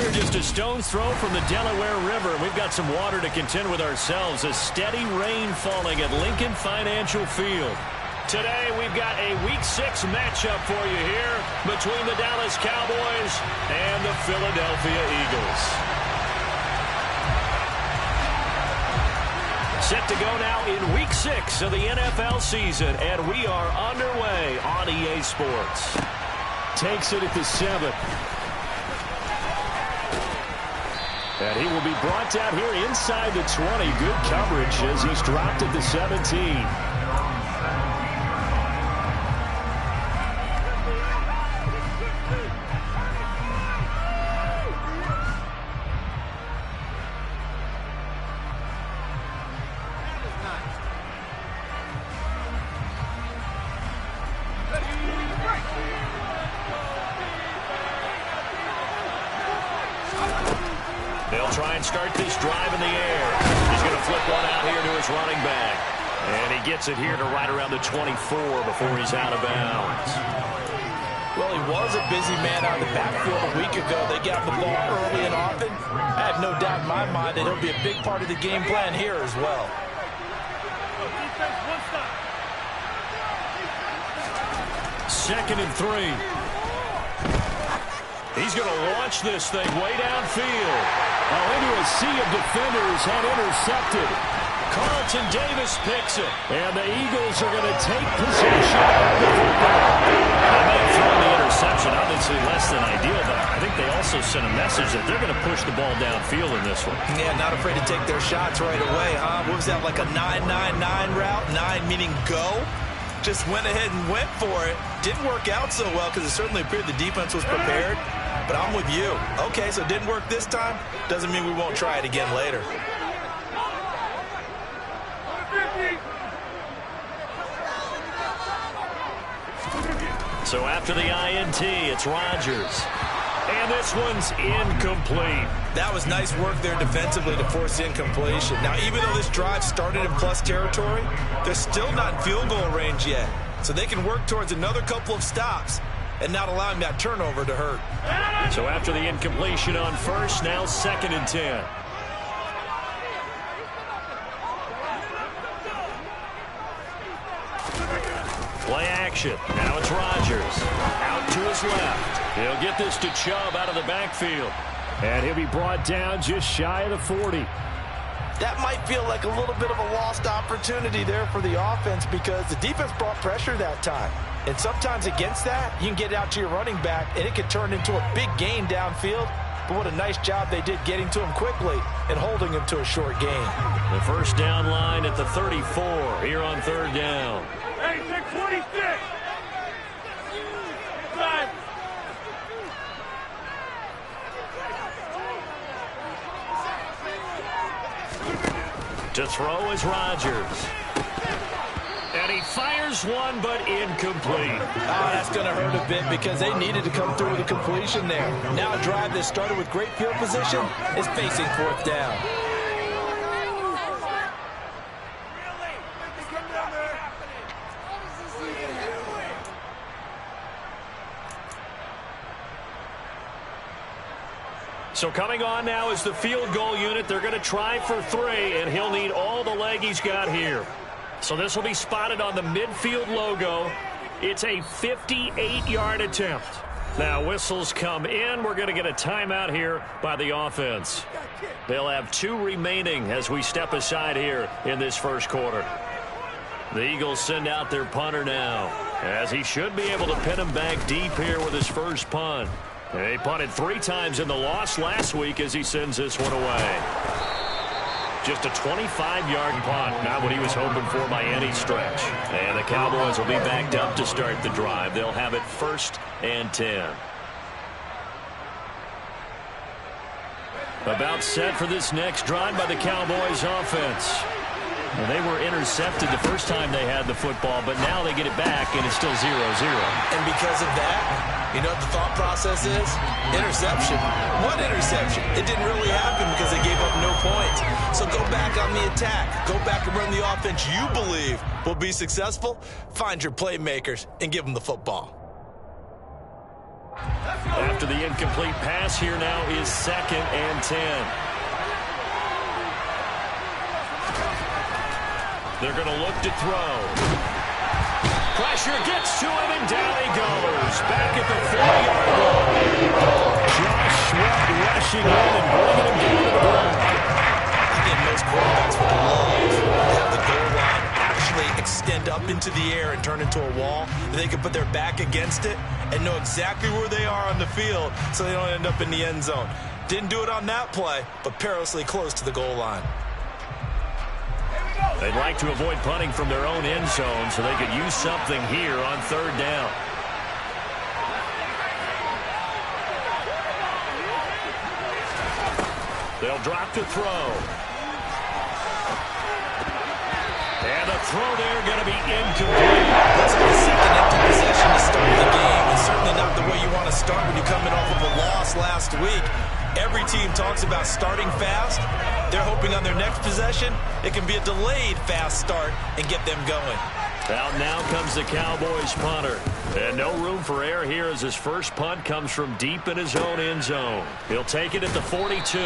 We're just a stone's throw from the Delaware River. We've got some water to contend with ourselves. A steady rain falling at Lincoln Financial Field. Today, we've got a Week 6 matchup for you here between the Dallas Cowboys and the Philadelphia Eagles. Set to go now in Week 6 of the NFL season, and we are underway on EA Sports. Takes it at the 7. And he will be brought down here inside the 20. Good coverage as he's dropped at the 17. They'll try and start this drive in the air. He's going to flip one out here to his running back. And he gets it here to right around the 24 before he's out of bounds. Well, he was a busy man out of the backfield a week ago. They got the ball early and often. I have no doubt in my mind that he'll be a big part of the game plan here as well. Second and 3. He's going to launch this thing way downfield. Into a sea of defenders and intercepted. Carlton Davis picks it. And the Eagles are going to take possession of the football. They may have thrown the interception. Obviously less than ideal, but I think they also sent a message that they're going to push the ball downfield in this one. Yeah, not afraid to take their shots right away, huh? What was that, like a 9-9-9 route? 9 meaning go? Just went ahead and went for it. Didn't work out so well because it certainly appeared the defense was prepared. But I'm with you. Okay, so it didn't work this time. Doesn't mean we won't try it again later. So after the INT, it's Rodgers. And this one's incomplete. That was nice work there defensively to force incompletion. Now, even though this drive started in plus territory, they're still not in field goal range yet. So they can work towards another couple of stops and not allowing that turnover to hurt. So after the incompletion on first, now 2nd and 10. Play action. Now it's Rodgers. Out to his left. He'll get this to Chubb out of the backfield. And he'll be brought down just shy of the 40. That might feel like a little bit of a lost opportunity there for the offense because the defense brought pressure that time. And sometimes against that, you can get out to your running back, and it can turn into a big gain downfield. But what a nice job they did getting to him quickly and holding him to a short gain. The first down line at the 34 here on 3rd down. Hey, 626! Time! To throw is Rodgers. And he fires one, but incomplete. That's going to hurt a bit because they needed to come through with a completion there. Now a drive that started with great field position is facing 4th down. So coming on now is the field goal unit. They're going to try for 3, and he'll need all the leg he's got here. So this will be spotted on the midfield logo. It's a 58-yard attempt. Now whistles come in. We're going to get a timeout here by the offense. They'll have 2 remaining as we step aside here in this first quarter. The Eagles send out their punter now, as he should be able to pin him back deep here with his first punt. He punted 3 times in the loss last week as he sends this one away. Just a 25-yard punt, not what he was hoping for by any stretch. And the Cowboys will be backed up to start the drive. They'll have it 1st and 10. About set for this next drive by the Cowboys offense. Well, they were intercepted the first time they had the football, but now they get it back, and it's still 0-0. And because of that, you know what the thought process is? Interception. What interception? It didn't really happen because they gave up no points. So go back on the attack. Go back and run the offense you believe will be successful. Find your playmakers and give them the football. After After the incomplete pass, here now is 2nd and 10. They're going to look to throw. Pressure gets to him, and down he goes. Back at the 40-yard line. Josh Sweat rushing in and bringing him down to the ground. I think most quarterbacks would love to have the goal line actually extend up into the air and turn into a wall. They can put their back against it and know exactly where they are on the field so they don't end up in the end zone. Didn't do it on that play, but perilously close to the goal line. They'd like to avoid punting from their own end zone so they could use something here on 3rd down. They'll drop to throw. And the throw there going to be incomplete. Looks like a second empty possession to start the game, and certainly not the way you want to start when you're coming off of a loss last week. Every team talks about starting fast. They're hoping on their next possession it can be a delayed fast start and get them going. Out now comes the Cowboys punter. And no room for error here as his first punt comes from deep in his own end zone. He'll take it at the 42.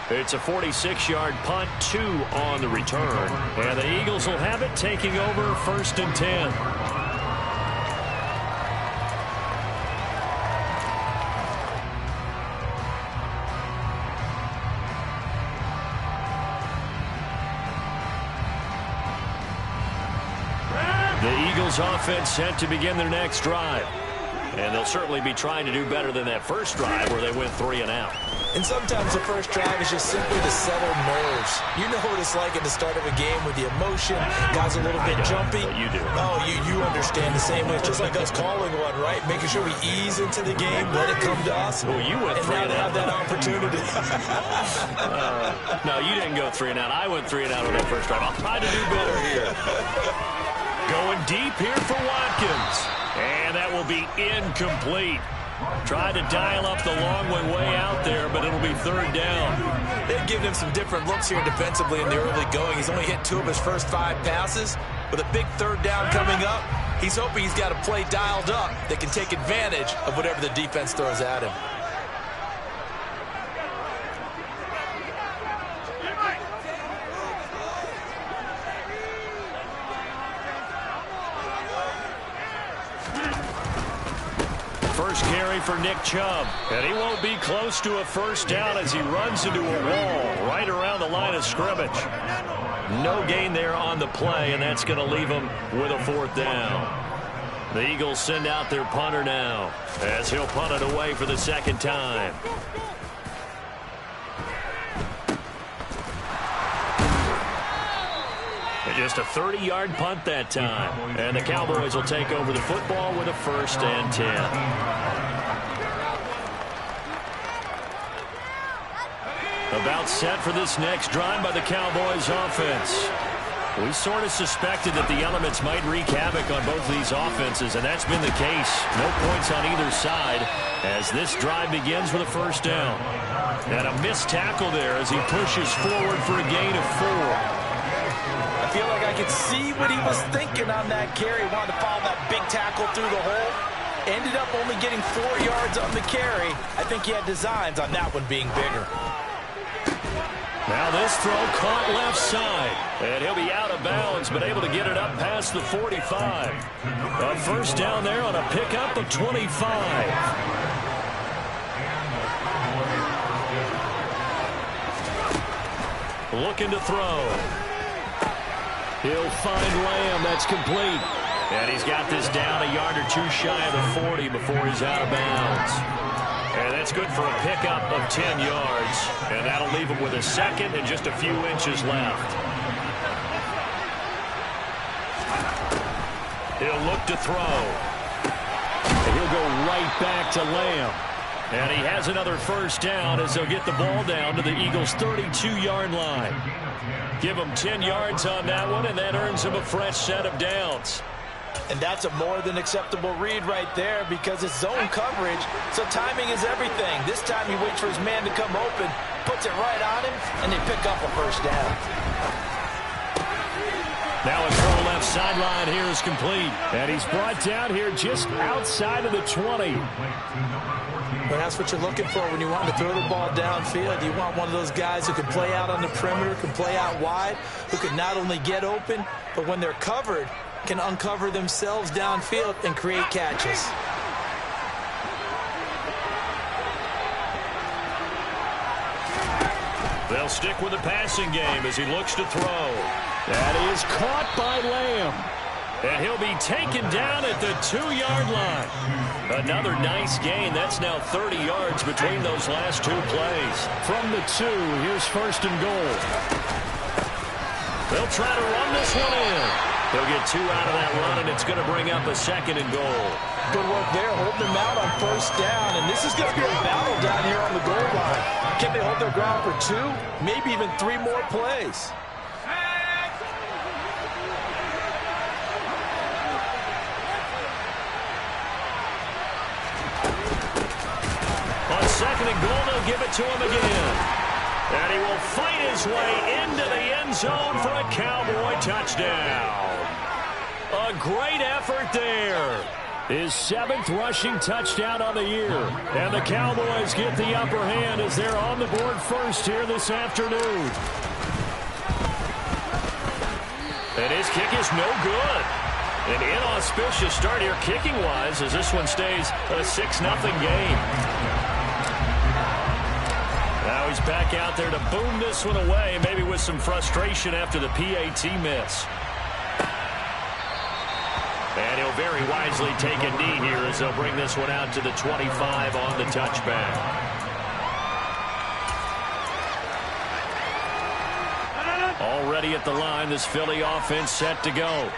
It's a 46-yard punt, 2 on the return. And the Eagles will have it, taking over 1st and 10. The Eagles offense set to begin their next drive. And they'll certainly be trying to do better than that first drive where they went 3 and out. And sometimes the first drive is just simply to settle nerves. You know what it's like at the start of a game with the emotion. Guys a little bit jumpy. But you do. Oh, you understand the same way. It's just like us calling one, right? Making sure we ease into the game, let it come to us. Well, you went 3 and out. Have that opportunity. No, you didn't go 3 and out. I went 3 and out on that first drive. I'll try to do better here. Going deep here for Watkins. And that will be incomplete. Tried to dial up the long one way out there, but it'll be 3rd down. They've given him some different looks here defensively in the early going. He's only hit 2 of his first 5 passes. With a big 3rd down coming up, he's hoping he's got a play dialed up that can take advantage of whatever the defense throws at him. First carry for Nick Chubb. And he won't be close to a first down as he runs into a wall right around the line of scrimmage. No gain there on the play, and that's going to leave him with a 4th down. The Eagles send out their punter now as he'll punt it away for the 2nd time. Just a 30-yard punt that time. And the Cowboys will take over the football with a 1st and 10. About set for this next drive by the Cowboys offense. We sort of suspected that the elements might wreak havoc on both these offenses, and that's been the case. No points on either side as this drive begins with a 1st down. And a missed tackle there as he pushes forward for a gain of 4. I feel like I could see what he was thinking on that carry. Wanted to follow that big tackle through the hole. Ended up only getting 4 yards on the carry. I think he had designs on that one being bigger. Now this throw caught left side. And he'll be out of bounds, but able to get it up past the 45. A 1st down there on a pickup of 25. Looking to throw. He'll find Lamb. That's complete. And he's got this down a yard or 2 shy of the 40 before he's out of bounds. And that's good for a pickup of 10 yards. And that'll leave him with a 2nd and just a few inches left. He'll look to throw. And he'll go right back to Lamb. And he has another 1st down as they'll get the ball down to the Eagles' 32-yard line. Give him 10 yards on that one, and that earns him a fresh set of downs. And that's a more than acceptable read right there because it's zone coverage, so timing is everything. This time he waits for his man to come open, puts it right on him, and they pick up a 1st down. Now a throw left sideline here is complete. And he's brought down here just outside of the 20. Well, that's what you're looking for when you want to throw the ball downfield. You want one of those guys who can play out on the perimeter, can play out wide, who can not only get open, but when they're covered, can uncover themselves downfield and create catches. They'll stick with the passing game as he looks to throw. That is caught by Lamb. And he'll be taken down at the 2-yard line. Another nice gain. That's now 30 yards between those last two plays. From the 2, here's first and goal. They'll try to run this one in. They'll get 2 out of that run, and it's going to bring up a second and goal. Good work there, holding them out on first down. And this is going to be a battle down here on the goal line. Can they hold their ground for 2, maybe even 3 more plays? On second and goal, they'll give it to him again. And he will fight his way into the end zone for a Cowboy touchdown. A great effort there. His 7th rushing touchdown on the year. And the Cowboys get the upper hand as they're on the board first here this afternoon. And his kick is no good. An inauspicious start here kicking-wise as this one stays a 6-0 game. Now he's back out there to boom this one away, maybe with some frustration after the PAT miss. And he'll very wisely take a knee here as they'll bring this one out to the 25 on the touchback. Already at the line, this Philly offense set to go.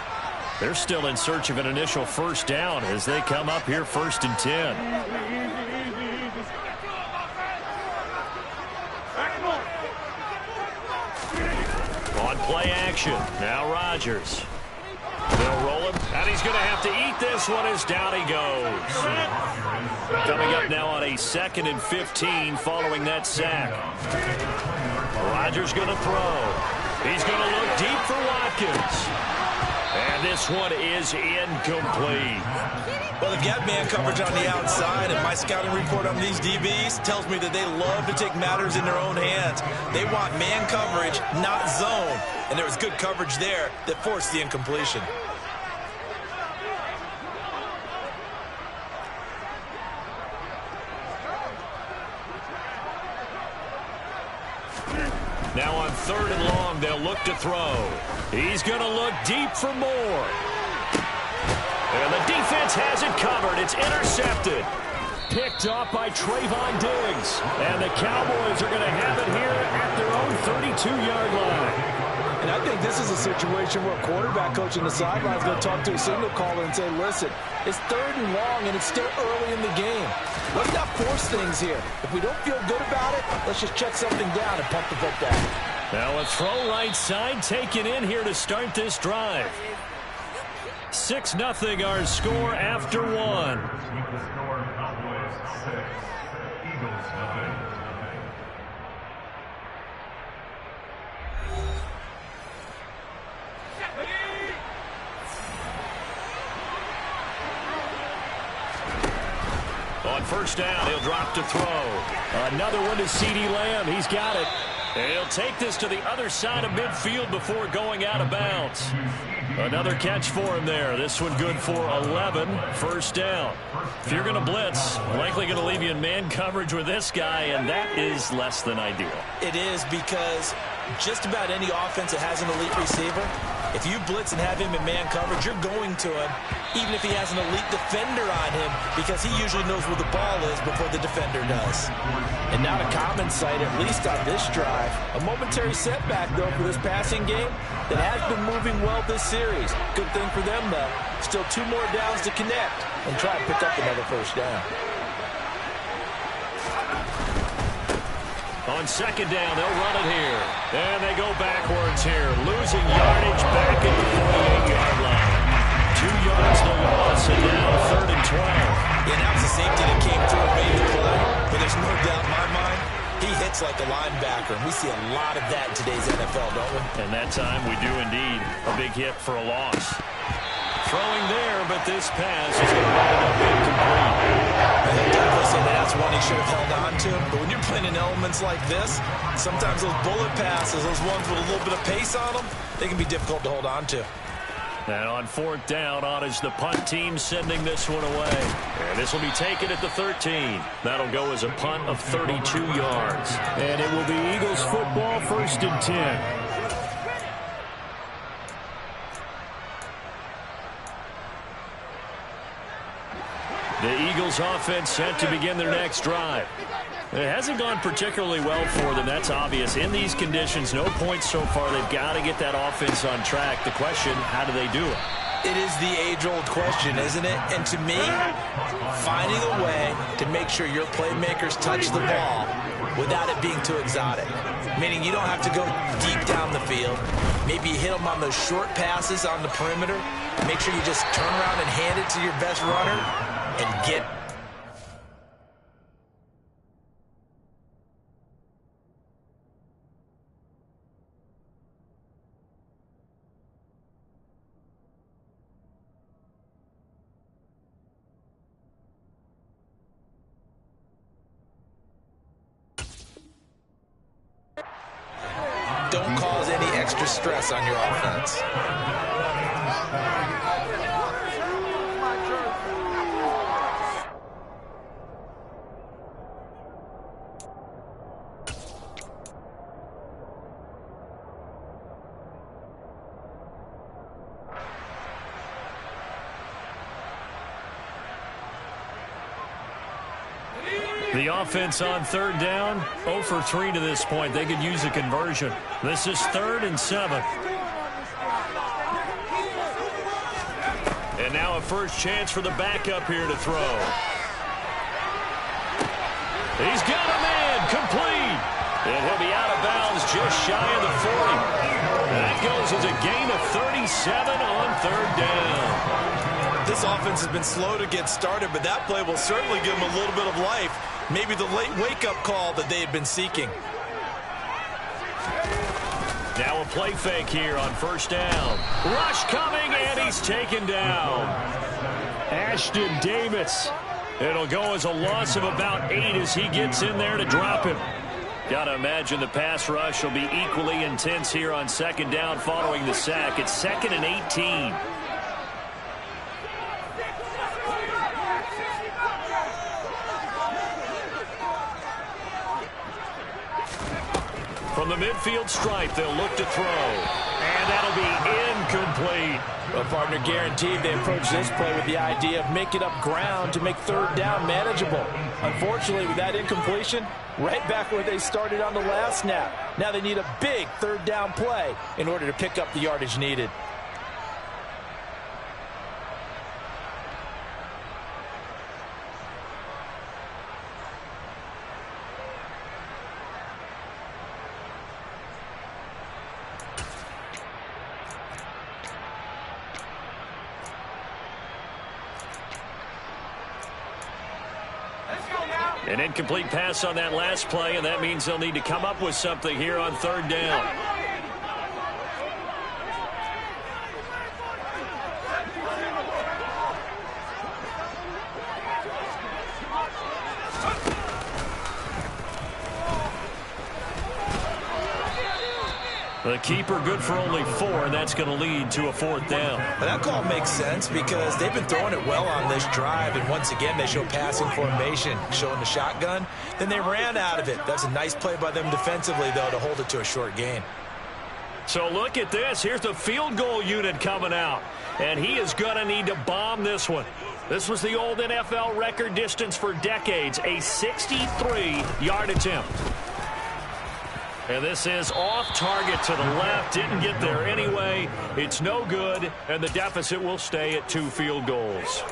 They're still in search of an initial first down as they come up here 1st and 10. On play action, now Rodgers. They'll roll him, and he's going to have to eat this one as down he goes. Coming up now on a 2nd and 15 following that sack. Rodgers going to throw. He's going to look deep for Watkins. And this one is incomplete. Well, they've got man coverage on the outside, and my scouting report on these DBs tells me that they love to take matters in their own hands. They want man coverage, not zone. And there was good coverage there that forced the incompletion. Now on 3rd and long, they'll look to throw. He's going to look deep for more. And the defense has it covered. It's intercepted. Picked off by Trayvon Diggs. And the Cowboys are going to have it here at their own 32-yard line. And I think this is a situation where a quarterback coach on the sideline is going to talk to a signal caller and say, listen, it's 3rd and long, and it's still early in the game. Let's not force things here. If we don't feel good about it, let's just check something down and pump the football. Now a throw right side taken in here to start this drive. 6-0 our score after 1. On first down, he'll drop to throw. Another one to CeeDee Lamb. He's got it. And he'll take this to the other side of midfield before going out of bounds. Another catch for him there. This one good for 11. First down. If you're going to blitz, likely going to leave you in man coverage with this guy, and that is less than ideal. It is, because just about any offense that has an elite receiver, if you blitz and have him in man coverage, you're going to him, even if he has an elite defender on him, because he usually knows where the ball is before the defender does. And not a common sight, at least on this drive. A momentary setback, though, for this passing game that has been moving well this series. Good thing for them, though. Still 2 more downs to connect and try to pick up another first down. On second down, they'll run it here. And they go backwards here, losing yardage back at the 48-yard line. 2 yards the loss, and now 3rd and 12. Yeah, that was a safety that came through and made the play, but there's no doubt in my mind, he He hits like a linebacker, and we see a lot of that in today's NFL, don't we? And that time we do indeed. A big hit for a loss. Throwing there, but this pass is going to wind up incomplete. He'll definitely say that's one he should have held on to. But when you're playing in elements like this, sometimes those bullet passes, those ones with a little bit of pace on them, they can be difficult to hold on to. And on fourth down, on is the punt team sending this one away. And this will be taken at the 13. That'll go as a punt of 32 yards. And it will be Eagles football, 1st and 10. The Eagles offense set to begin their next drive. It hasn't gone particularly well for them. That's obvious. In these conditions, no points so far. They've got to get that offense on track. The question, how do they do it? It is the age-old question, isn't it? And to me, finding a way to make sure your playmakers touch the ball without it being too exotic. Meaning you don't have to go deep down the field. Maybe you hit them on those short passes on the perimeter. Make sure you just turn around and hand it to your best runner and get. Don't cause any extra stress on your offense. The offense on third down, 0 for 3 to this point. They could use a conversion. This is 3rd and 7. And now a first chance for the backup here to throw. He's got a man, complete. And he'll be out of bounds just shy of the 40. That goes as a gain of 37 on third down. This offense has been slow to get started, but that play will certainly give them a little bit of life. Maybe the late wake-up call that they had been seeking. Now a play fake here on first down. Rush coming, and he's taken down. Ashton Davis. It'll go as a loss of about 8 as he gets in there to drop him. Got to imagine the pass rush will be equally intense here on second down following the sack. It's 2nd and 18. From the midfield stripe, they'll look to throw. And that'll be incomplete. Well, partner, guaranteed they approach this play with the idea of making up ground to make third down manageable. Unfortunately, with that incompletion, right back where they started on the last snap. Now they need a big third down play in order to pick up the yardage needed. An incomplete pass on that last play, and that means they'll need to come up with something here on third down. The keeper good for only 4, and that's going to lead to a 4th down. But that call makes sense because they've been throwing it well on this drive, and once again they show passing formation, showing the shotgun. Then they ran out of it. That's a nice play by them defensively, though, to hold it to a short gain. So look at this. Here's the field goal unit coming out, and he is going to need to bomb this one. This was the old NFL record distance for decades, a 63-yard attempt. And this is off target to the left. Didn't get there anyway. It's no good, and the deficit will stay at 2 field goals.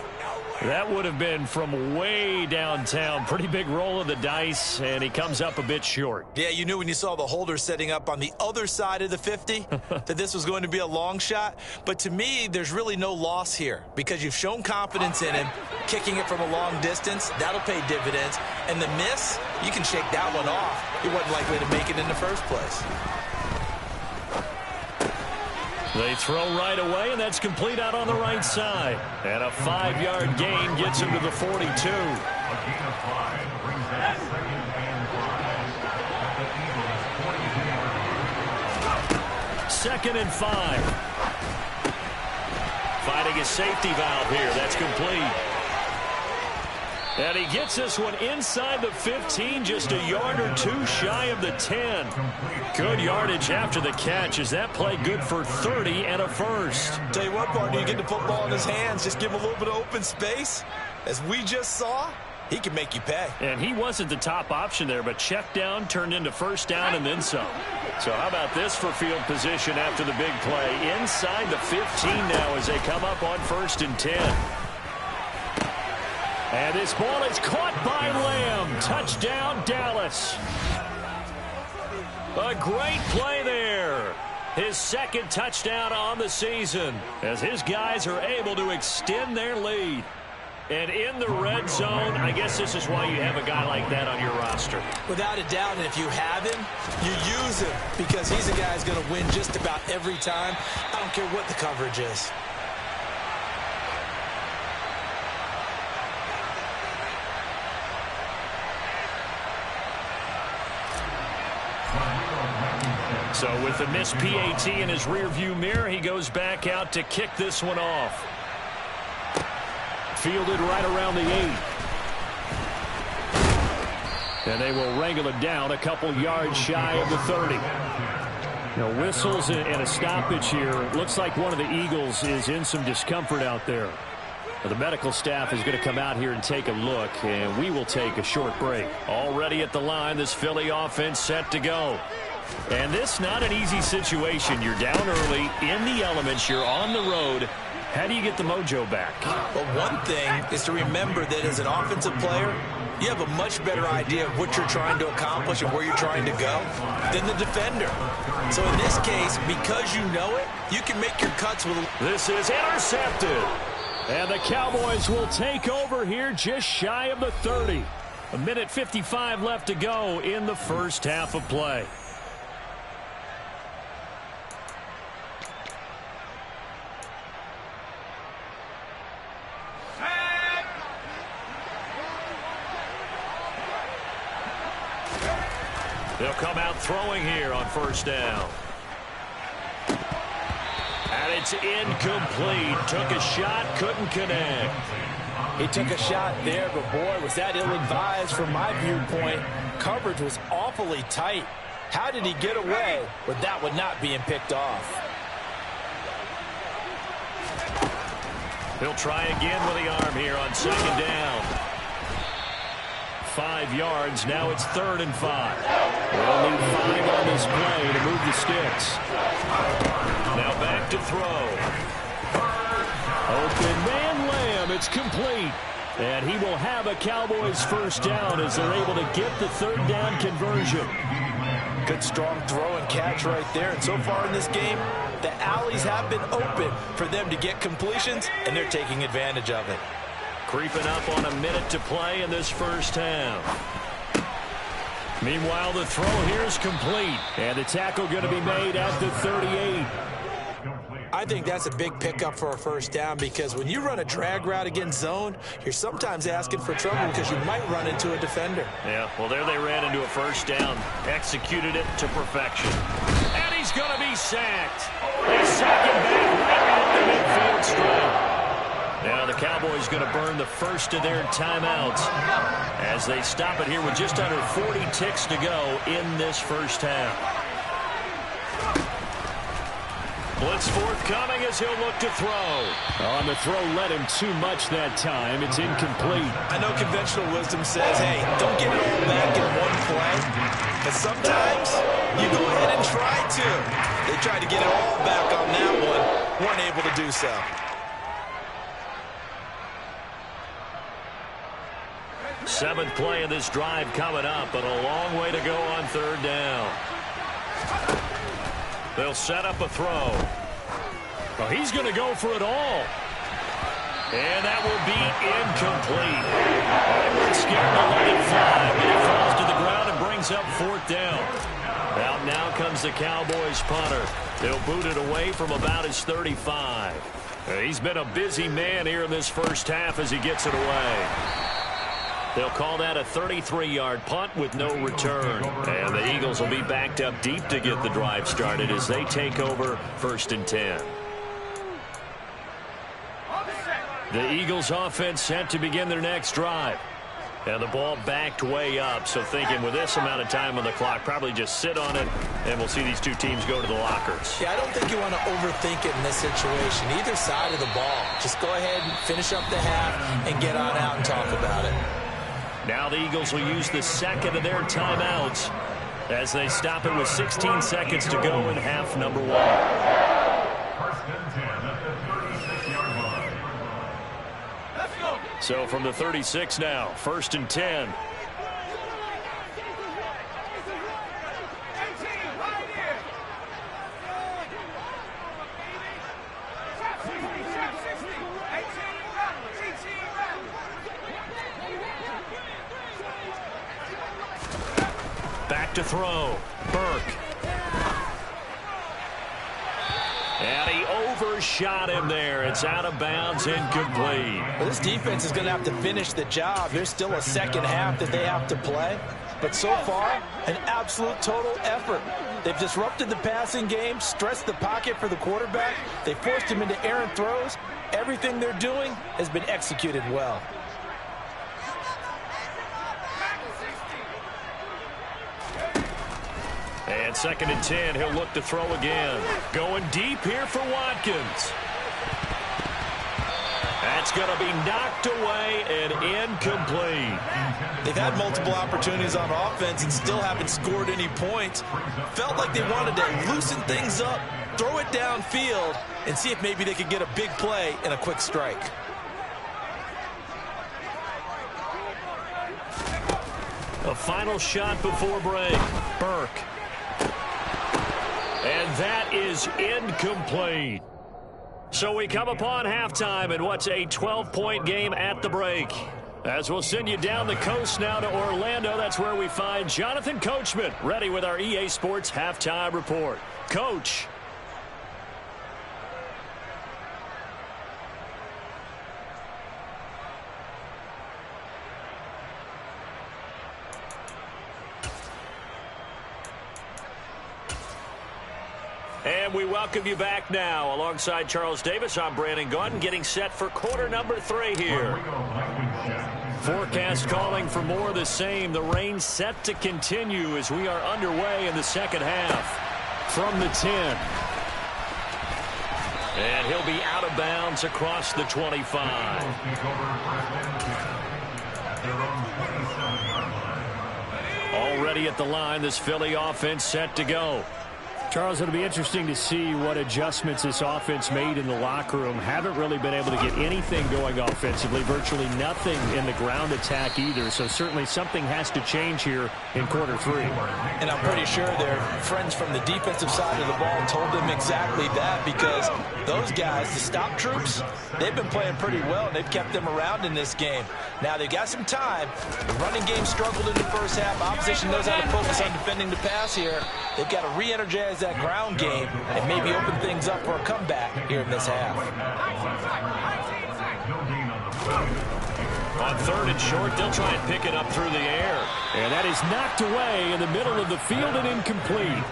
That would have been from way downtown. Pretty big roll of the dice, and he comes up a bit short. Yeah, you knew when you saw the holder setting up on the other side of the 50 that this was going to be a long shot. But to me, there's really no loss here because you've shown confidence in him. Kicking it from a long distance, that'll pay dividends. And the miss, you can shake that one off. He wasn't likely to make it in the first place. They throw right away, and that's complete out on the right side. And a 5-yard gain gets him to the 42. Second and 5. Finding a safety valve here. That's complete. And he gets this one inside the 15, just a yard or two shy of the 10. Good yardage after the catch. Is that play good for 30 and a first? Tell you what, partner, you get the football in his hands, just give him a little bit of open space. As we just saw, he can make you pay. And he wasn't the top option there, but check down turned into first down and then some. So how about this for field position after the big play? Inside the 15 now as they come up on 1st and 10. And this ball is caught by Lamb. Touchdown, Dallas. A great play there. His second touchdown on the season as his guys are able to extend their lead. And in the red zone, I guess this is why you have a guy like that on your roster. Without a doubt, and if you have him, you use him because he's a guy who's going to win just about every time. I don't care what the coverage is. So with the missed PAT in his rearview mirror, he goes back out to kick this one off. Fielded right around the 8. And they will wrangle it down a couple yards shy of the 30. Now whistles and a stoppage here. Looks like one of the Eagles is in some discomfort out there. The medical staff is going to come out here and take a look, and we will take a short break. Already at the line, this Philly offense set to go. And this not an easy situation. You're down early, in the elements, you're on the road. How do you get the mojo back? Well, one thing is to remember that as an offensive player, you have a much better idea of what you're trying to accomplish and where you're trying to go than the defender. So in this case, because you know it, you can make your cuts with... This is intercepted. And the Cowboys will take over here just shy of the 30. 1:55 left to go in the first half of play. They'll come out throwing here on first down. And it's incomplete. Took a shot, couldn't connect. He took a shot there, but boy, was that ill-advised from my viewpoint. Coverage was awfully tight. How did he get away with that one not being picked off? He'll try again with the arm here on second down. 5 yards. Now it's 3rd and 5. They'll need 5 on this play to move the sticks. Now back to throw. Open man Lamb. It's complete. And he will have a Cowboys first down as they're able to get the 3rd down conversion. Good strong throw and catch right there. And so far in this game, the alleys have been open for them to get completions, and they're taking advantage of it. Creeping up on a minute to play in this first half. Meanwhile, the throw here is complete. And the tackle going to be made at the 38. I think that's a big pickup for a first down because when you run a drag route against zone, you're sometimes asking for trouble because you might run into a defender. Yeah, well, there they ran into a first down. Executed it to perfection. And he's going to be sacked. They sack him back right at the midfield stripe. Now the Cowboys going to burn the first of their timeouts as they stop it here with just under 40 ticks to go in this first half. Blitz forthcoming as he'll look to throw. On the throw, led him too much that time. It's incomplete. I know conventional wisdom says, hey, don't get it all back in one play. But sometimes you go ahead and try to. They tried to get it all back on that one. Weren't able to do so. 7th play of this drive coming up, but a long way to go on 3rd down. They'll set up a throw. Well, he's going to go for it all. And that will be incomplete. They weren't scared to let it fly, but it falls to the ground and brings up 4th down. Out now comes the Cowboys punter. They'll boot it away from about his 35. He's been a busy man here in this first half as he gets it away. They'll call that a 33-yard punt with no return. And the Eagles will be backed up deep to get the drive started as they take over 1st and 10. The Eagles offense set to begin their next drive. And the ball backed way up, so thinking with this amount of time on the clock, probably just sit on it, and we'll see these two teams go to the lockers. Yeah, I don't think you want to overthink it in this situation. Either side of the ball. Just go ahead and finish up the half and get on out and talk about it. Now the Eagles will use the second of their timeouts as they stop it with 16 seconds to go in half number 1. So from the 36 now, 1st and 10. Back to throw. Burke. And he overshot him there. It's out of bounds, incomplete. Well, this defense is going to have to finish the job. There's still a second half that they have to play. But so far, an absolute total effort. They've disrupted the passing game, stressed the pocket for the quarterback. They forced him into errant throws. Everything they're doing has been executed well. And 2nd and 10, he'll look to throw again. Going deep here for Watkins. That's going to be knocked away and incomplete. They've had multiple opportunities on offense and still haven't scored any points. Felt like they wanted to loosen things up, throw it downfield, and see if maybe they could get a big play and a quick strike. A final shot before break. Burke. And that is incomplete. So we come upon halftime in what's a 12-point game at the break. As we'll send you down the coast now to Orlando, that's where we find Jonathan Coachman ready with our EA Sports Halftime Report. Coach. And we welcome you back now. Alongside Charles Davis, I'm Brandon Gaudin, getting set for quarter number 3 here. Forecast calling for more of the same. The rain set to continue as we are underway in the second half. From the 10. And he'll be out of bounds across the 25. Already at the line, this Philly offense set to go. Charles, it'll be interesting to see what adjustments this offense made in the locker room. Haven't really been able to get anything going offensively, virtually nothing in the ground attack either. So certainly something has to change here in quarter 3. And I'm pretty sure their friends from the defensive side of the ball told them exactly that, because those guys, the stop troops, they've been playing pretty well, and they've kept them around in this game. Now they've got some time. The running game struggled in the first half. Opposition knows how to focus on defending the pass here. They've got to re-energize that ground game and maybe open things up for a comeback here in this half. On 3rd and short, they'll try and pick it up through the air. And that is knocked away in the middle of the field and incomplete.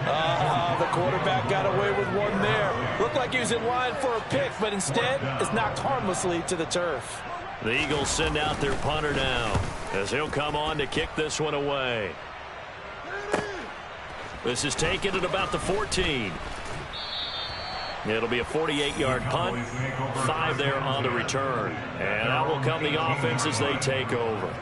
The quarterback got away with one there. Looked like he was in line for a pick, but instead is knocked harmlessly to the turf. The Eagles send out their punter now as he'll come on to kick this one away. This is taken at about the 14. It'll be a 48-yard punt, 5 there on the return. And out will come the offense as they take over.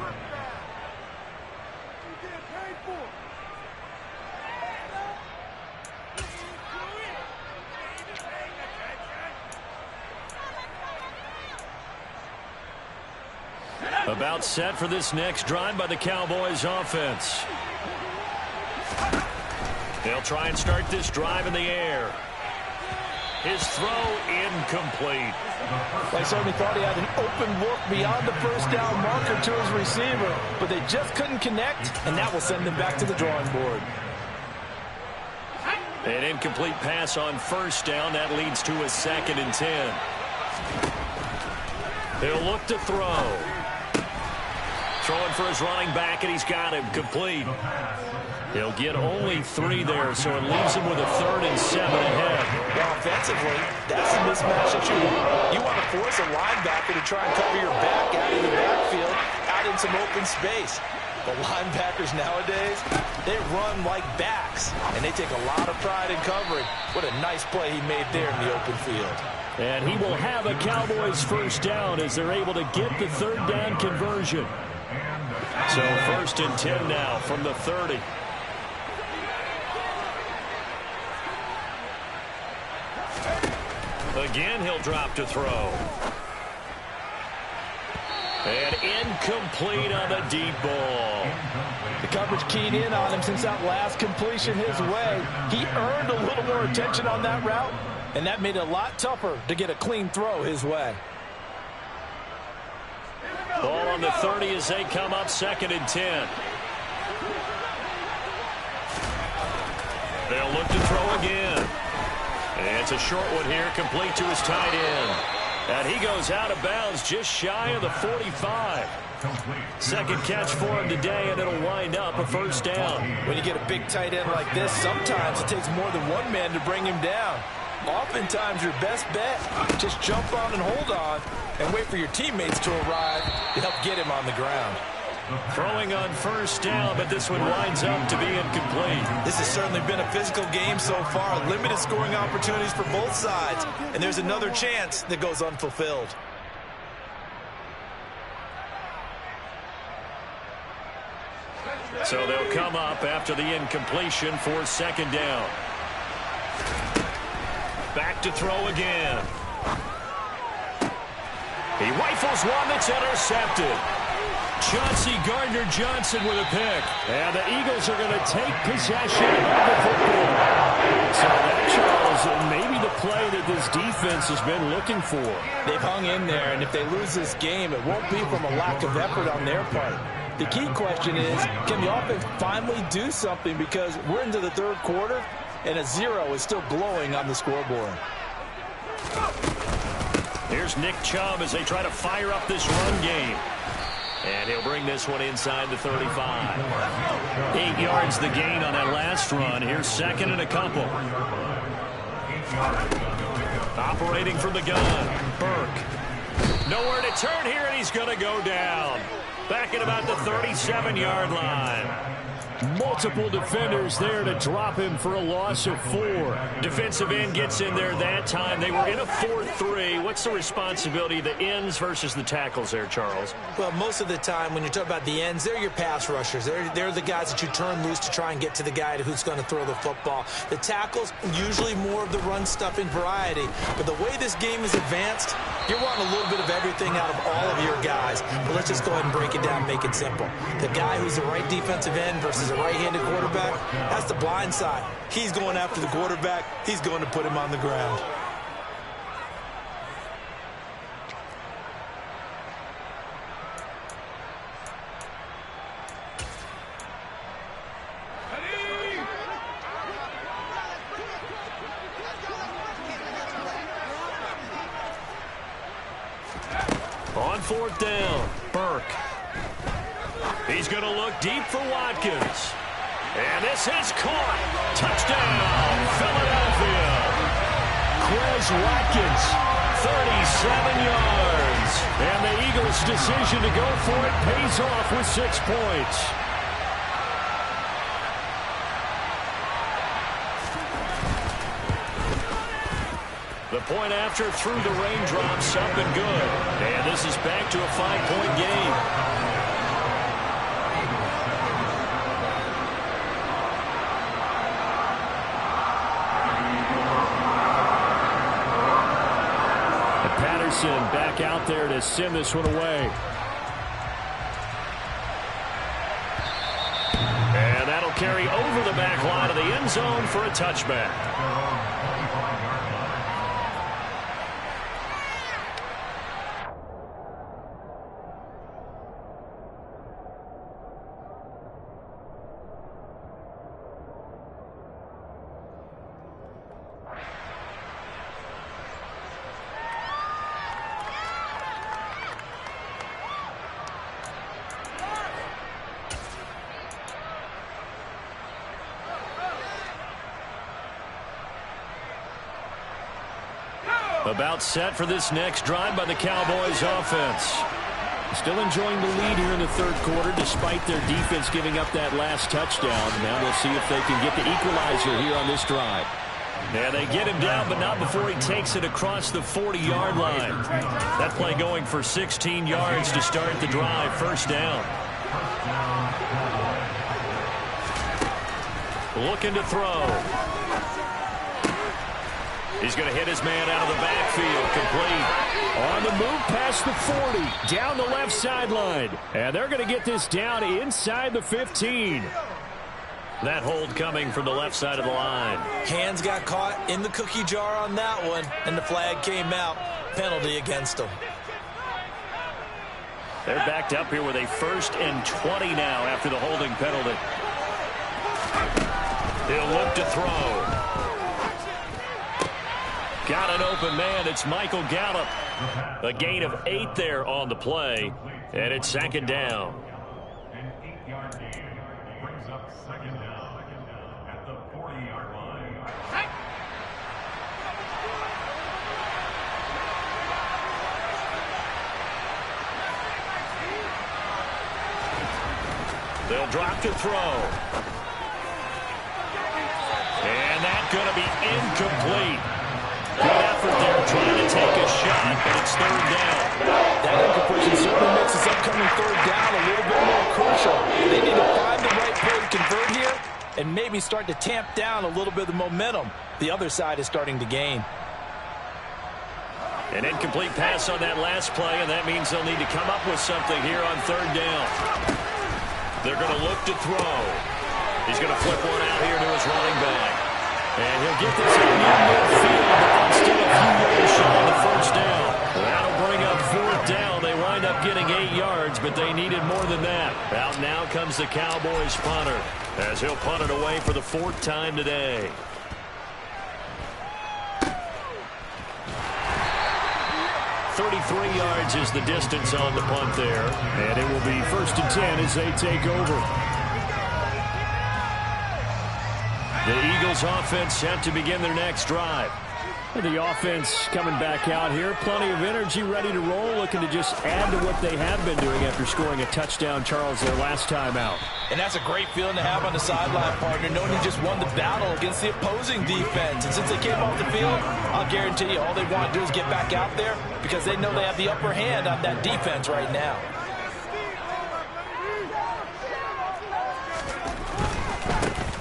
About set for this next drive by the Cowboys offense. They'll try and start this drive in the air. His throw incomplete. I certainly thought he had an open look beyond the first down marker to his receiver, but they just couldn't connect, and that will send them back to the drawing board. An incomplete pass on first down. That leads to a 2nd and 10. He'll look to throw. Throwing for his running back, and he's got him complete. He'll get only 3 there, so it leaves him with a 3rd and 7 ahead. Well, offensively, that's the mismatch that you want. You want to force a linebacker to try and cover your back out in the backfield, out in some open space. The linebackers nowadays, they run like backs, and they take a lot of pride in covering. What a nice play he made there in the open field. And he will have a Cowboys first down as they're able to get the 3rd down conversion. So 1st and 10 now from the 30. Again, he'll drop to throw. And incomplete on the deep ball. The coverage keyed in on him since that last completion his way. He earned a little more attention on that route, and that made it a lot tougher to get a clean throw his way. Ball on the 30 as they come up 2nd and 10. They'll look to throw again. And it's a short one here, complete to his tight end. And he goes out of bounds just shy of the 45. 2nd catch for him today, and it'll wind up a first down. When you get a big tight end like this, sometimes it takes more than one man to bring him down. Oftentimes, your best bet, just jump on and hold on and wait for your teammates to arrive to help get him on the ground. Throwing on first down, but this one winds up to be incomplete. This has certainly been a physical game so far. Limited scoring opportunities for both sides. And there's another chance that goes unfulfilled. So they'll come up after the incompletion for 2nd down. Back to throw again. He rifles one that's intercepted. Chauncey Gardner-Johnson with a pick. And the Eagles are going to take possession of the football. So that, Charles, maybe the play that this defense has been looking for. They've hung in there, and if they lose this game, it won't be from a lack of effort on their part. The key question is, can the offense finally do something? Because we're into the 3rd quarter, and a 0 is still glowing on the scoreboard. Here's Nick Chubb as they try to fire up this run game. And he'll bring this one inside the 35. 8 yards the gain on that last run. Here's 2nd and a couple. Operating from the gun, Burke. Nowhere to turn here, and he's going to go down. Back at about the 37-yard line. Multiple defenders there to drop him for a loss of 4. Defensive end gets in there that time. They were in a 4-3. What's the responsibility of the ends versus the tackles there, Charles? Well, most of the time when you talk about the ends, they're your pass rushers. They're the guys that you turn loose to try and get to the guy who's going to throw the football. The tackles, usually more of the run-stuffing variety. But the way this game is advanced, you're wanting a little bit of everything out of all of your guys. But let's just go ahead and break it down, make it simple. The guy who's the right defensive end versus a right-handed quarterback, that's the blind side. He's going after the quarterback. He's going to put him on the ground. On 4th down, Burke. He's going to look deep for Watkins. And this is caught. Touchdown, Philadelphia. Quez Watkins, 37 yards. and the Eagles' decision to go for it pays off with 6 points. The point after through the raindrops, up and good. And this is back to a 5-point game. Patterson back out there to send this one away. end zone for a touchback. About set for this next drive by the Cowboys offense. Still enjoying the lead here in the third quarter despite their defense giving up that last touchdown. Now we'll see if they can get the equalizer here on this drive. Yeah, they get him down, but not before he takes it across the 40-yard line. That play going for 16 yards to start the drive. First down. Looking to throw. He's going to hit his man out of the backfield. Complete. On the move past the 40. Down the left sideline. And they're going to get this down inside the 15. That hold coming from the left side of the line. Hands got caught in the cookie jar on that one, and the flag came out. Penalty against them. They're backed up here with a 1st and 20 now after the holding penalty. He'll look to throw. Got an open man. It's Michael Gallup. A gain of 8 there on the play. And it's 2nd down. An 8-yard gain brings up 2nd down at the 40-yard line. They'll drop to throw. And that's going to be incomplete. Good effort there trying to take a shot, but it's 3rd down. That incompletion certainly makes this upcoming 3rd down a little bit more crucial. They need to find the right play to convert here and maybe start to tamp down a little bit of the momentum the other side is starting to gain. An incomplete pass on that last play, and that means they'll need to come up with something here on 3rd down. They're going to look to throw. He's going to flip one out here to his running back. And he'll get this out near midfield, but that's still a few yards shy of the 1st down. That'll bring up 4th down. They wind up getting 8 yards, but they needed more than that. Out now comes the Cowboys punter, as he'll punt it away for the 4th time today. .33 yards is the distance on the punt there. And it will be 1st and 10 as they take over. The Eagles offense set to begin their next drive. And the offense coming back out here. Plenty of energy, ready to roll, looking to just add to what they have been doing after scoring a touchdown, Charles, their last time out. And that's a great feeling to have on the sideline, partner, knowing you just won the battle against the opposing defense. And since they came off the field, I'll guarantee you all they want to do is get back out there because they know they have the upper hand on that defense right now.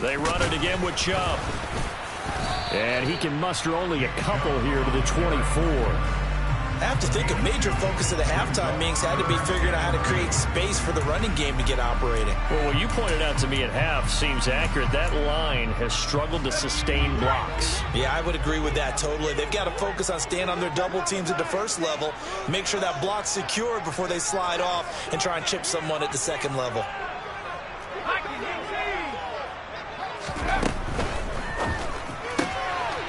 They run it again with Chubb. And he can muster only a couple here to the 24. I have to think a major focus of the halftime meetings had to be figuring out how to create space for the running game to get operating. Well, what you pointed out to me at half seems accurate. That line has struggled to sustain blocks. Yeah, I would agree with that totally. They've got to focus on staying on their double teams at the 1st level, make sure that block's secured before they slide off and try and chip someone at the 2nd level.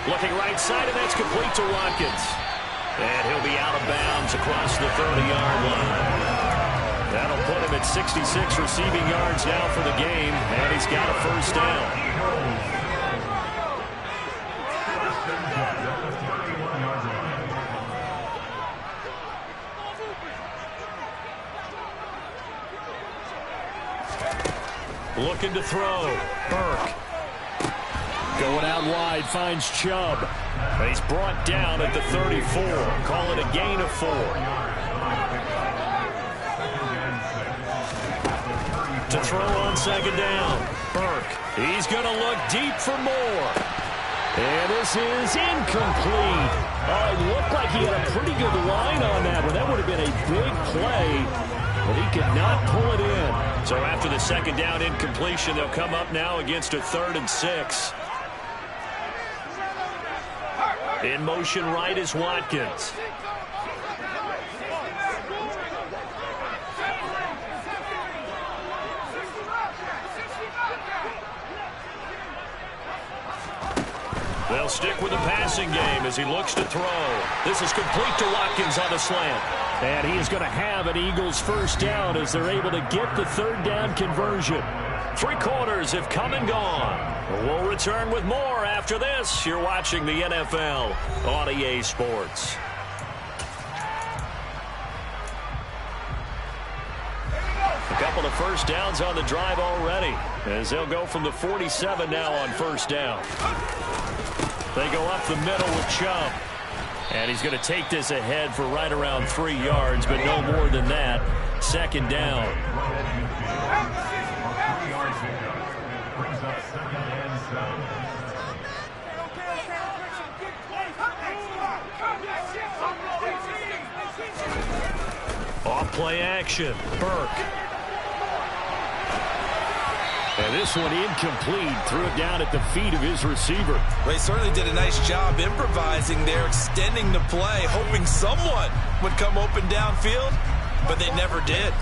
Looking right side, and that's complete to Watkins. And he'll be out of bounds across the 30-yard line. That'll put him at 66 receiving yards now for the game, and he's got a 1st down. Looking to throw. Burke. Going out wide, finds Chubb. He's brought down at the 34. Call it a gain of 4. To throw on 2nd down. Burke. He's going to look deep for more. And this is incomplete. Oh, it looked like he had a pretty good line on that one. That would have been a big play, but he could not pull it in. So after the 2nd down incompletion, they'll come up now against a 3rd and 6. In motion right is Watkins. They'll stick with the passing game as he looks to throw. This is complete to Watkins on the slant. And he is going to have an Eagles first down as they're able to get the third down conversion. 3 quarters have come and gone. We'll return with more after this. You're watching the NFL on EA Sports. A couple of first downs on the drive already as they'll go from the 47 now on first down. They go up the middle with Chubb. And he's going to take this ahead for right around 3 yards, but no more than that. Second down. Off play action. Burke. And this one incomplete. Threw it down at the feet of his receiver. Well, he certainly did a nice job improvising there, extending the play, hoping someone would come open downfield, but they never did.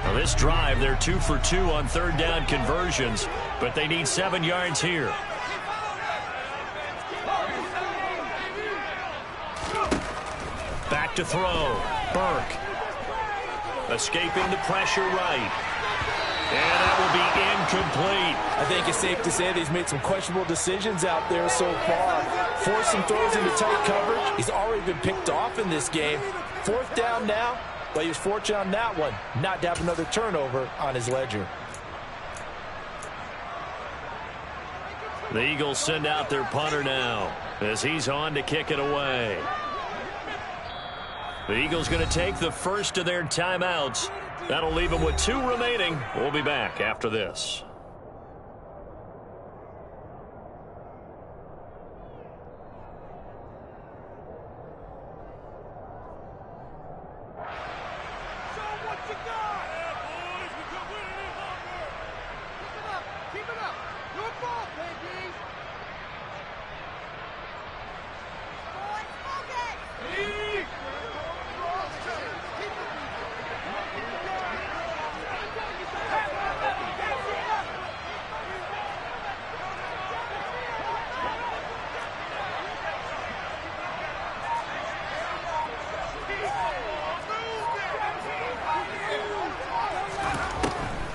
Well, this drive, they're 2 for 2 on third down conversions, but they need 7 yards here. Back to throw. Burke. Escaping the pressure right. And that will be incomplete. I think it's safe to say that he's made some questionable decisions out there so far. Forced some throws into tight coverage. He's already been picked off in this game. 4th down now, but he was fortunate on that one not to have another turnover on his ledger. The Eagles send out their punter now as he's on to kick it away. The Eagles going to take the first of their timeouts. That'll leave them with 2 remaining. We'll be back after this.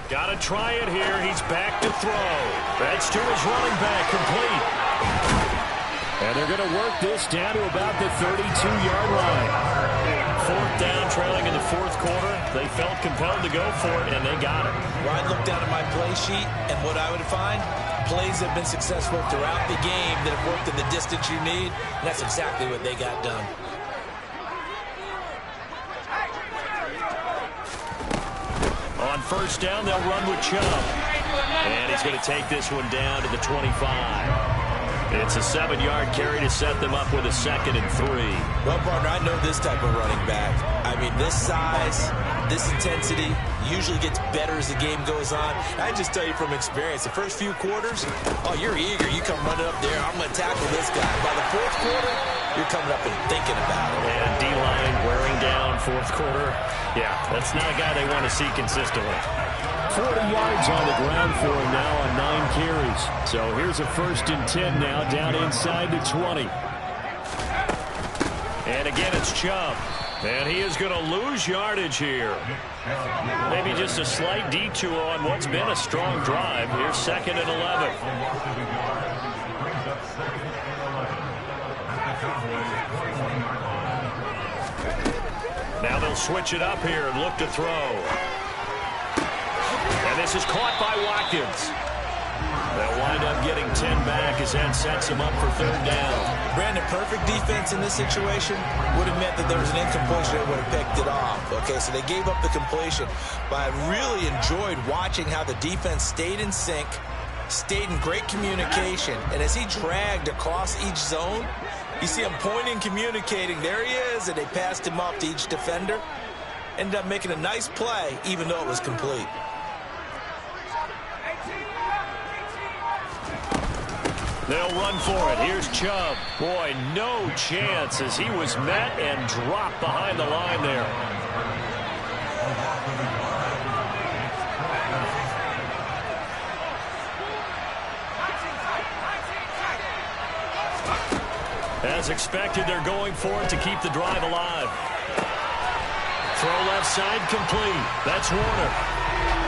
Got to try it here. He's back to throw. That's to his running back, complete. And they're going to work this down to about the 32-yard line. 4th down, trailing in the 4th quarter. They felt compelled to go for it, and they got it. Well, I'd look down at my play sheet, and what I would find, plays have been successful throughout the game that have worked in the distance you need, and that's exactly what they got done. On first down, they'll run with Chubb. And he's going to take this one down to the 25. It's a 7-yard carry to set them up with a 2nd and 3. Well, partner, I know this type of running back. I mean, this size, this intensity usually gets better as the game goes on. I just tell you from experience, the first few quarters, oh, you're eager. You come running up there. I'm going to tackle this guy. By the 4th quarter, you're coming up and thinking about it. And D-line wearing down 4th quarter. Yeah, that's not a guy they want to see consistently. 40 yards on the ground for him now on 9 carries. So here's a 1st and 10 now down inside the 20. And again, it's Chubb. And he is going to lose yardage here. Maybe just a slight detour on what's been a strong drive. Here's 2nd and 11. Now they'll switch it up here and look to throw. And this is caught by Watkins. They'll wind up getting 10 back as that sets him up for 3rd down. Brandon, perfect defense in this situation would have meant that there was an incompletion that would have picked it off. Okay, so they gave up the completion. But I really enjoyed watching how the defense stayed in sync, stayed in great communication, and as he dragged across each zone, you see him pointing, communicating. There he is, and they passed him off to each defender. Ended up making a nice play, even though it was complete. They'll run for it. Here's Chubb. Boy, no chance as he was met and dropped behind the line there. As expected, they're going for it to keep the drive alive. Throw left side complete. That's Warner.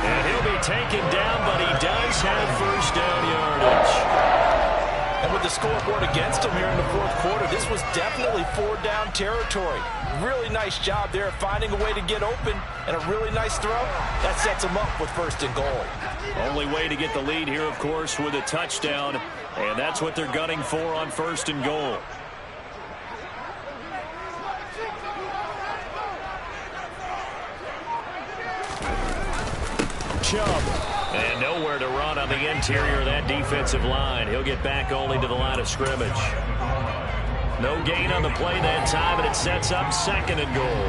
And he'll be taken down, but he does have first down yardage. And with the scoreboard against him here in the fourth quarter, this was definitely four-down territory. Really nice job there finding a way to get open, and a really nice throw. That sets him up with first and goal. Only way to get the lead here, of course, with a touchdown, and that's what they're gunning for on first and goal. Chubb. And nowhere to run on the interior of that defensive line. He'll get back only to the line of scrimmage. No gain on the play that time, and it sets up second and goal.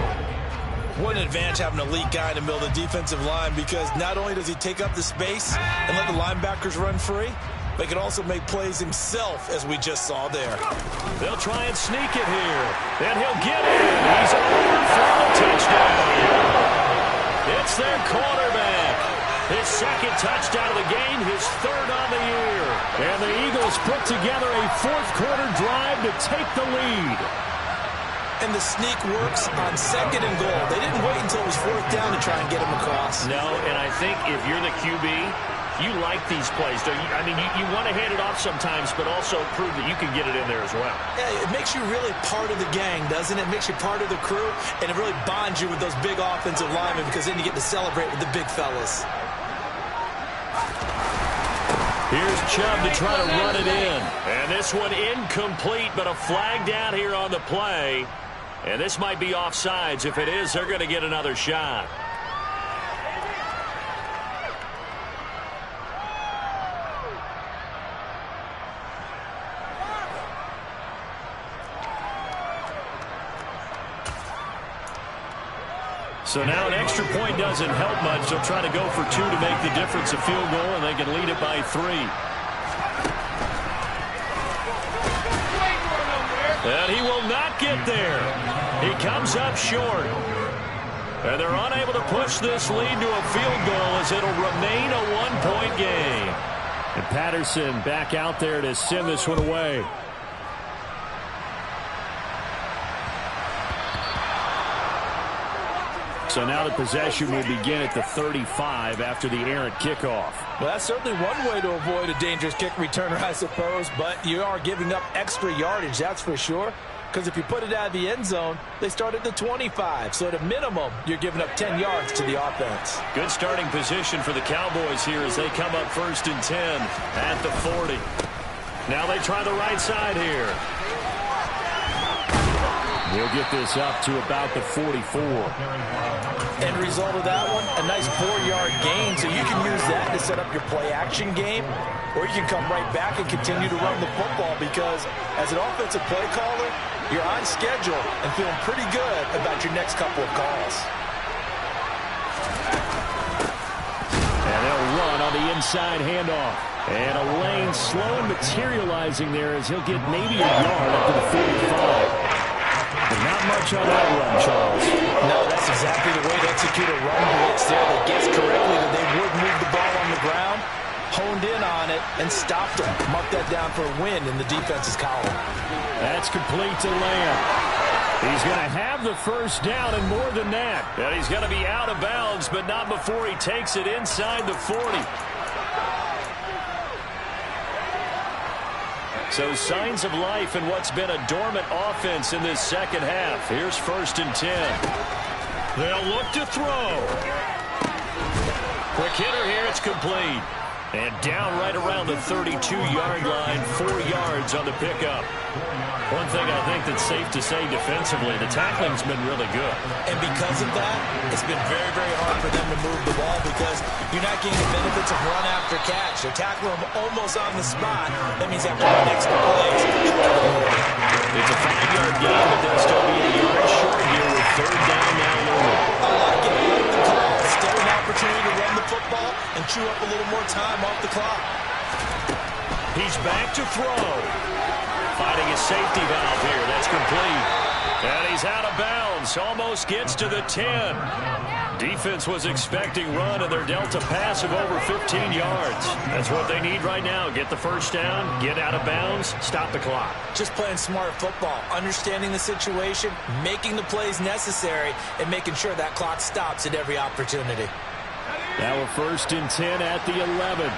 What an advantage having an elite guy in the middle of the defensive line, because not only does he take up the space and let the linebackers run free, but he can also make plays himself, as we just saw there. They'll try and sneak it here. And he'll get it. He's over for a touchdown. It's their quarterback. His second touchdown of the game, his third on the year. And the Eagles put together a fourth-quarter drive to take the lead. And the sneak works on second and goal. They didn't wait until it was fourth down to try and get him across. No, and I think if you're the QB, you like these plays, don't you? I mean, you want to hand it off sometimes, but also prove that you can get it in there as well. Yeah, it makes you really part of the gang, doesn't it? It makes you part of the crew, and it really bonds you with those big offensive linemen, because then you get to celebrate with the big fellas. Here's Chubb to try to run it in. And this one incomplete, but a flag down here on the play. And this might be offsides. If it is, they're going to get another shot. So now an extra point doesn't help much. They'll try to go for two to make the difference a field goal, and they can lead it by 3. And he will not get there. He comes up short. And they're unable to push this lead to a field goal as it'll remain a one-point game. And Patterson back out there to send this one away. So now the possession will begin at the 35 after the errant kickoff. Well, that's certainly one way to avoid a dangerous kick returner, I suppose, but you are giving up extra yardage, that's for sure, because if you put it out of the end zone, they start at the 25, so at a minimum, you're giving up 10 yards to the offense. Good starting position for the Cowboys here as they come up first and 10 at the 40. Now they try the right side here. He'll get this up to about the 44. End result of that one, a nice 4-yard gain, so you can use that to set up your play-action game, or you can come right back and continue to run the football, because as an offensive play caller, you're on schedule and feeling pretty good about your next couple of calls. And they'll run on the inside handoff. And a lane slow and materializing there as he'll get maybe a yard up to the 45. But not much on that run, Charles. No, that's exactly the way to execute a run blitz there that gets correctly that they would move the ball on the ground, honed in on it, and stopped them. Mark that down for a win in the defense's column. That's complete to Lamb. He's going to have the first down and more than that. And he's going to be out of bounds, but not before he takes it inside the 40. So signs of life in what's been a dormant offense in this second half. Here's first and 10. They'll look to throw. Quick hitter here. It's complete. And down right around the 32-yard line, 4 yards on the pickup. One thing I think that's safe to say defensively, the tackling's been really good. And because of that, it's been very, very hard for them to move the ball because you're not getting the benefits of run after catch. They're tackling them almost on the spot. That means after the next plays, it's a 5-yard gain, but they'll still be a yard short here with third down now looming. I like it. I like the call. Still an opportunity to run the football and chew up a little more time off the clock. He's back to throw. Finding his safety valve here. That's complete. And he's out of bounds. Almost gets to the 10. Defense was expecting run, and they're dealt a pass of over 15 yards. That's what they need right now. Get the first down, get out of bounds, stop the clock. Just playing smart football, understanding the situation, making the plays necessary, and making sure that clock stops at every opportunity. Now a 1st and 10 at the 11.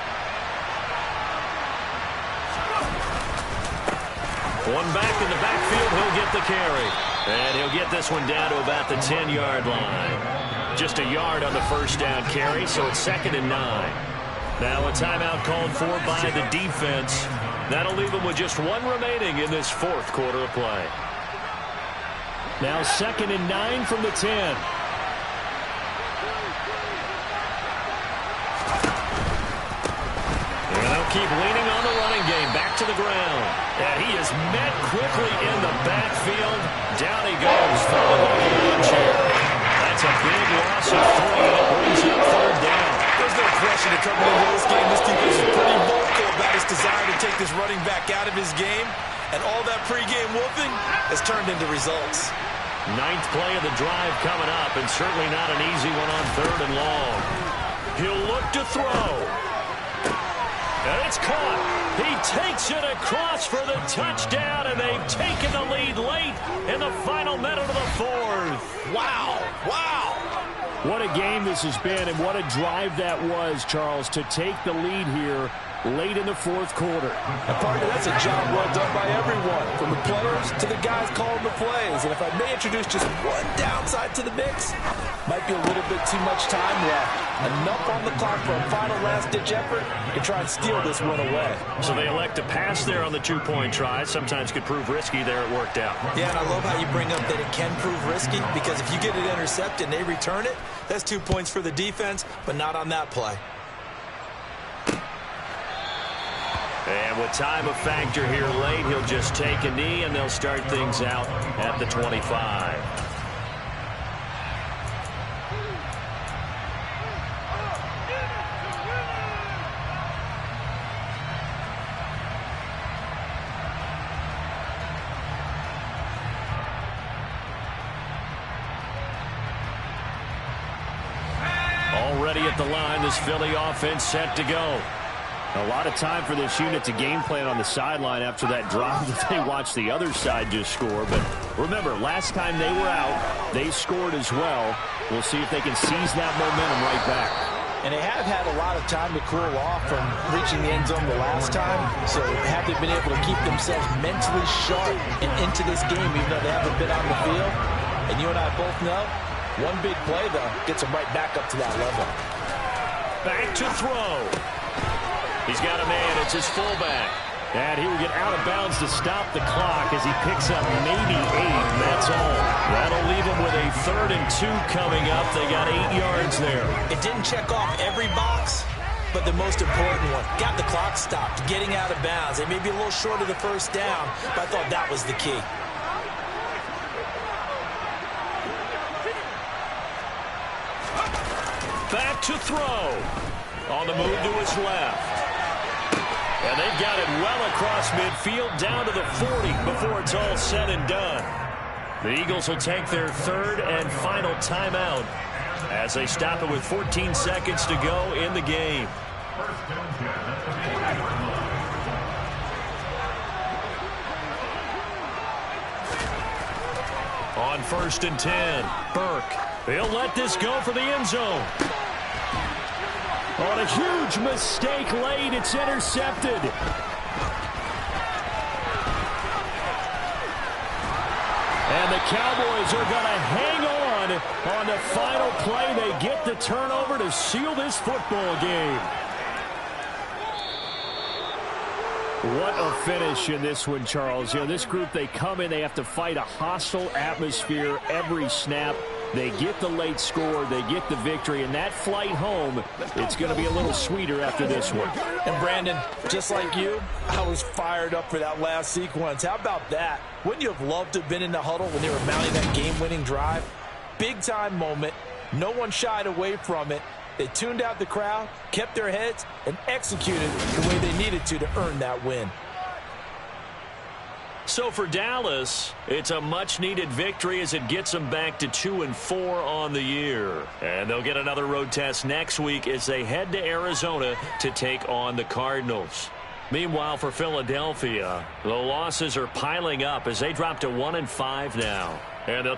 One back in the backfield, he'll get the carry. And he'll get this one down to about the 10-yard line. Just a yard on the first down carry, so it's 2nd and 9. Now a timeout called for by the defense. That'll leave them with just one remaining in this 4th quarter of play. Now 2nd and 9 from the 10. And they'll keep leaning on the running game. Back to the ground. And he is met quickly in the backfield. Down he goes, followed by the lawn chair. That's a big loss of 3. That brings up 3rd down. There's no question to coming into this game. This defense is pretty vocal about his desire to take this running back out of his game. And all that pregame whooping has turned into results. 9th play of the drive coming up, and certainly not an easy one on 3rd and long. He'll look to throw. And it's caught. He takes it across for the touchdown, and they've taken the lead late in the final minute of the 4th. Wow. Wow. What a game this has been, and what a drive that was, Charles, to take the lead here late in the 4th quarter. And partner, that's a job well done by everyone, from the players to the guys calling the plays. And if I may introduce just one downside to the mix, might be a little bit too much time left. Enough on the clock for a final last-ditch effort to try and steal this one away. So they elect to pass there on the 2-point try. Sometimes could prove risky. There it worked out. Yeah, and I love how you bring up that it can prove risky, because if you get it intercepted and they return it, that's 2 points for the defense, but not on that play. And with time a factor here late, he'll just take a knee, and they'll start things out at the 25. Already at the line, this Philly offense set to go. A lot of time for this unit to game plan on the sideline after that drive that they watched the other side just score. But remember, last time they were out, they scored as well. We'll see if they can seize that momentum right back. And they have had a lot of time to cool off from reaching the end zone the last time. So have they been able to keep themselves mentally sharp and into this game, even though they haven't been on the field? And you and I both know, one big play, though, gets them right back up to that level. Back to throw. He's got a man. It's his fullback. And he will get out of bounds to stop the clock as he picks up maybe 8, and that's all. That'll leave him with a 3rd and 2 coming up. They got 8 yards there. It didn't check off every box, but the most important one. Got the clock stopped, getting out of bounds. They may be a little short of the first down, but I thought that was the key. Back to throw. On the move to his left. And they've got it well across midfield down to the 40 before it's all said and done. The Eagles will take their 3rd and final timeout as they stop it with 14 seconds to go in the game. On 1st and 10, Burke. He'll let this go for the end zone. On a huge mistake late, it's intercepted. And the Cowboys are going to hang on the final play. They get the turnover to seal this football game. What a finish in this one, Charles. You know, this group, they come in, they have to fight a hostile atmosphere every snap. They get the late score, they get the victory, and that flight home, it's going to be a little sweeter after this one. And Brandon, just like you, I was fired up for that last sequence. How about that? Wouldn't you have loved to have been in the huddle when they were mounting that game-winning drive? Big-time moment. No one shied away from it. They tuned out the crowd, kept their heads, and executed the way they needed to earn that win. So for Dallas, it's a much-needed victory as it gets them back to 2-4 on the year. And they'll get another road test next week as they head to Arizona to take on the Cardinals. Meanwhile, for Philadelphia, the losses are piling up as they drop to 1-5 now. And they'll